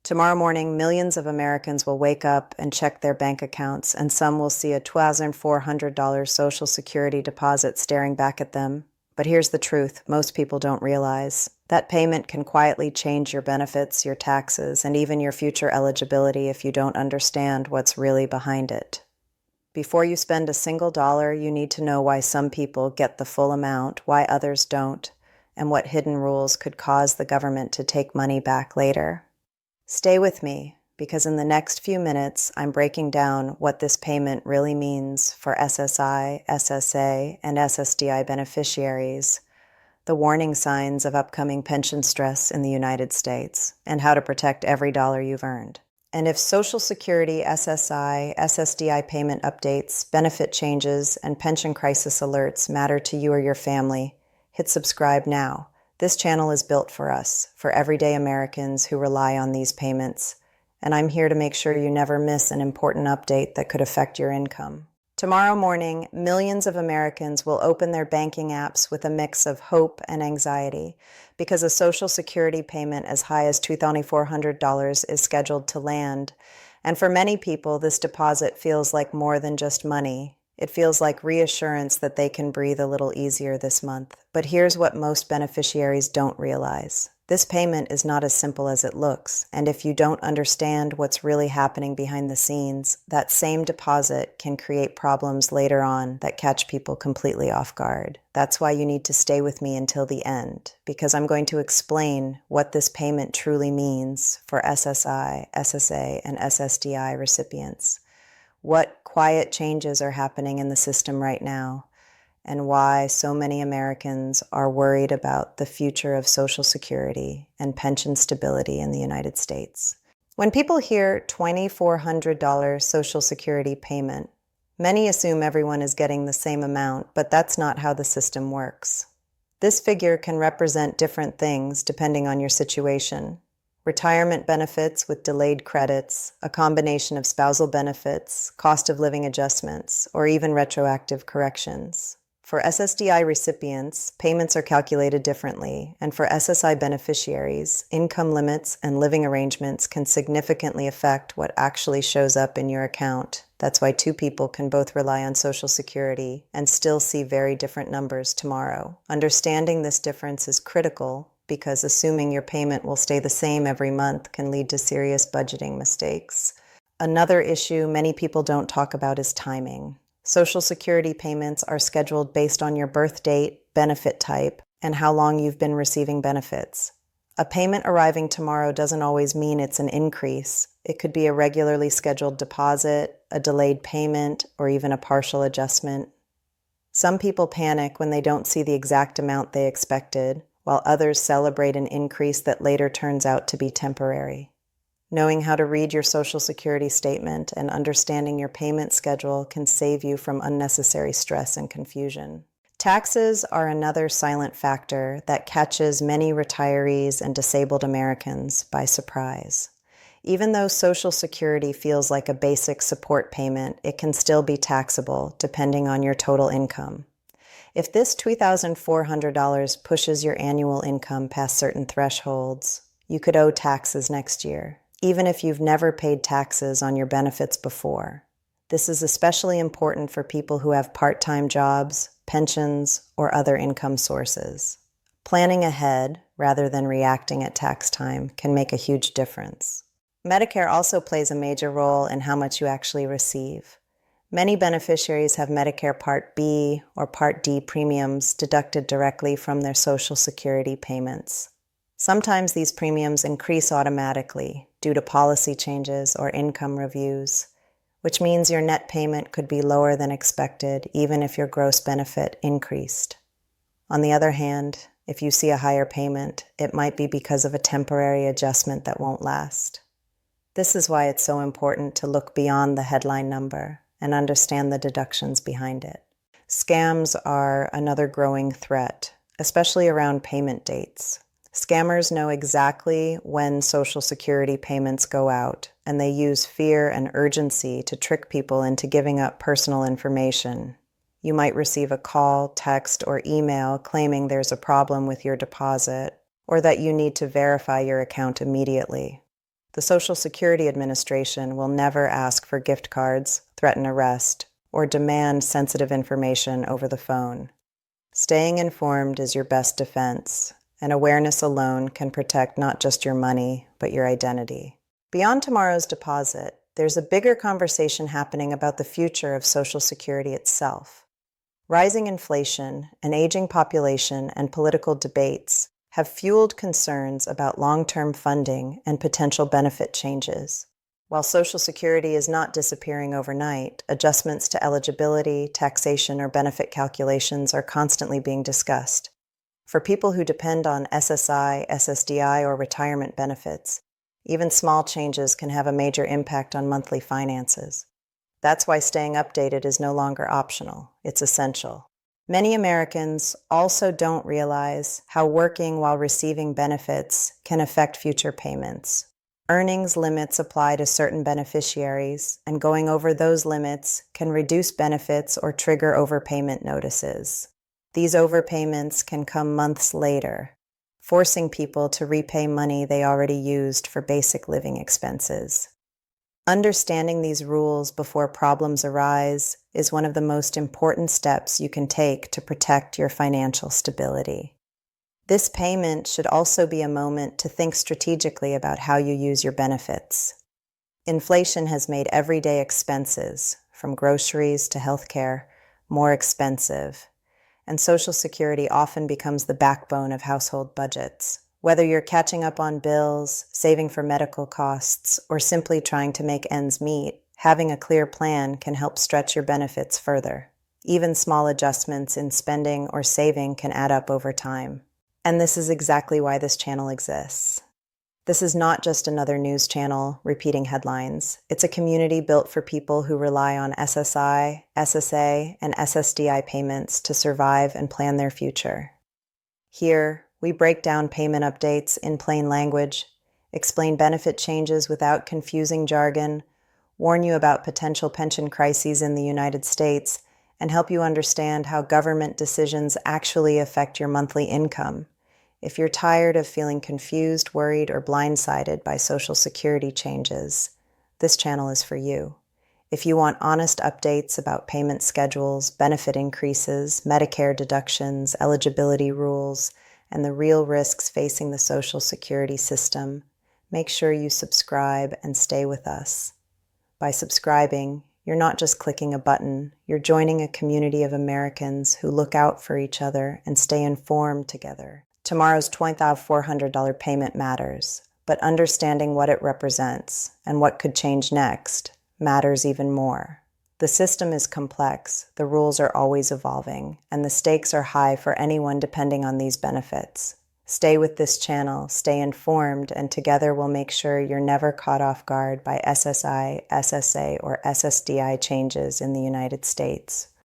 Tomorrow morning, millions of Americans will wake up and check their bank accounts, and some will see a $2,400 Social Security deposit staring back at them. But here's the truth most people don't realize. That payment can quietly change your benefits, your taxes, and even your future eligibility if you don't understand what's really behind it. Before you spend a single dollar, you need to know why some people get the full amount, why others don't, and what hidden rules could cause the government to take money back later. Stay with me, because in the next few minutes, I'm breaking down what this payment really means for SSI, SSA, and SSDI beneficiaries, the warning signs of upcoming pension stress in the United States, and how to protect every dollar you've earned. And if Social Security, SSI, SSDI payment updates, benefit changes, and pension crisis alerts matter to you or your family, hit subscribe now. This channel is built for us, for everyday Americans who rely on these payments, and I'm here to make sure you never miss an important update that could affect your income. Tomorrow morning, millions of Americans will open their banking apps with a mix of hope and anxiety because a Social Security payment as high as $2,400 is scheduled to land. And for many people, this deposit feels like more than just money. It feels like reassurance that they can breathe a little easier this month. But here's what most beneficiaries don't realize. This payment is not as simple as it looks, and if you don't understand what's really happening behind the scenes, that same deposit can create problems later on that catch people completely off guard. That's why you need to stay with me until the end, because I'm going to explain what this payment truly means for SSI, SSA, and SSDI recipients. What quiet changes are happening in the system right now, and why so many Americans are worried about the future of Social Security and pension stability in the United States. When people hear $2,400 Social Security payment, many assume everyone is getting the same amount, but that's not how the system works. This figure can represent different things depending on your situation. Retirement benefits with delayed credits, a combination of spousal benefits, cost of living adjustments, or even retroactive corrections. For SSDI recipients, payments are calculated differently, and for SSI beneficiaries, income limits and living arrangements can significantly affect what actually shows up in your account. That's why two people can both rely on Social Security and still see very different numbers tomorrow. Understanding this difference is critical because assuming your payment will stay the same every month can lead to serious budgeting mistakes. Another issue many people don't talk about is timing. Social Security payments are scheduled based on your birth date, benefit type, and how long you've been receiving benefits. A payment arriving tomorrow doesn't always mean it's an increase. It could be a regularly scheduled deposit, a delayed payment, or even a partial adjustment. Some people panic when they don't see the exact amount they expected, while others celebrate an increase that later turns out to be temporary. Knowing how to read your Social Security statement and understanding your payment schedule can save you from unnecessary stress and confusion. Taxes are another silent factor that catches many retirees and disabled Americans by surprise. Even though Social Security feels like a basic support payment, it can still be taxable depending on your total income. If this $2,400 pushes your annual income past certain thresholds, you could owe taxes next year, even if you've never paid taxes on your benefits before. This is especially important for people who have part-time jobs, pensions, or other income sources. Planning ahead, rather than reacting at tax time, can make a huge difference. Medicare also plays a major role in how much you actually receive. Many beneficiaries have Medicare Part B or Part D premiums deducted directly from their Social Security payments. Sometimes these premiums increase automatically due to policy changes or income reviews, which means your net payment could be lower than expected even if your gross benefit increased. On the other hand, if you see a higher payment, it might be because of a temporary adjustment that won't last. This is why it's so important to look beyond the headline number and understand the deductions behind it. Scams are another growing threat, especially around payment dates. Scammers know exactly when Social Security payments go out, and they use fear and urgency to trick people into giving up personal information. You might receive a call, text, or email claiming there's a problem with your deposit, or that you need to verify your account immediately. The Social Security Administration will never ask for gift cards, threaten arrest, or demand sensitive information over the phone. Staying informed is your best defense, and awareness alone can protect not just your money, but your identity. Beyond tomorrow's deposit, there's a bigger conversation happening about the future of Social Security itself. Rising inflation, an aging population, and political debates have fueled concerns about long-term funding and potential benefit changes. While Social Security is not disappearing overnight, adjustments to eligibility, taxation, or benefit calculations are constantly being discussed. For people who depend on SSI, SSDI, or retirement benefits, even small changes can have a major impact on monthly finances. That's why staying updated is no longer optional, it's essential. Many Americans also don't realize how working while receiving benefits can affect future payments. Earnings limits apply to certain beneficiaries, and going over those limits can reduce benefits or trigger overpayment notices. These overpayments can come months later, forcing people to repay money they already used for basic living expenses. Understanding these rules before problems arise is one of the most important steps you can take to protect your financial stability. This payment should also be a moment to think strategically about how you use your benefits. Inflation has made everyday expenses, from groceries to healthcare, more expensive, and Social Security often becomes the backbone of household budgets. Whether you're catching up on bills, saving for medical costs, or simply trying to make ends meet, having a clear plan can help stretch your benefits further. Even small adjustments in spending or saving can add up over time. And this is exactly why this channel exists. This is not just another news channel repeating headlines. It's a community built for people who rely on SSI, SSA, and SSDI payments to survive and plan their future. Here, we break down payment updates in plain language, explain benefit changes without confusing jargon, warn you about potential pension crises in the United States, and help you understand how government decisions actually affect your monthly income. If you're tired of feeling confused, worried, or blindsided by Social Security changes, this channel is for you. If you want honest updates about payment schedules, benefit increases, Medicare deductions, eligibility rules, and the real risks facing the Social Security system, make sure you subscribe and stay with us. By subscribing, you're not just clicking a button, you're joining a community of Americans who look out for each other and stay informed together. Tomorrow's $2,400 payment matters, but understanding what it represents and what could change next matters even more. The system is complex, the rules are always evolving, and the stakes are high for anyone depending on these benefits. Stay with this channel, stay informed, and together we'll make sure you're never caught off guard by SSI, SSA, or SSDI changes in the United States.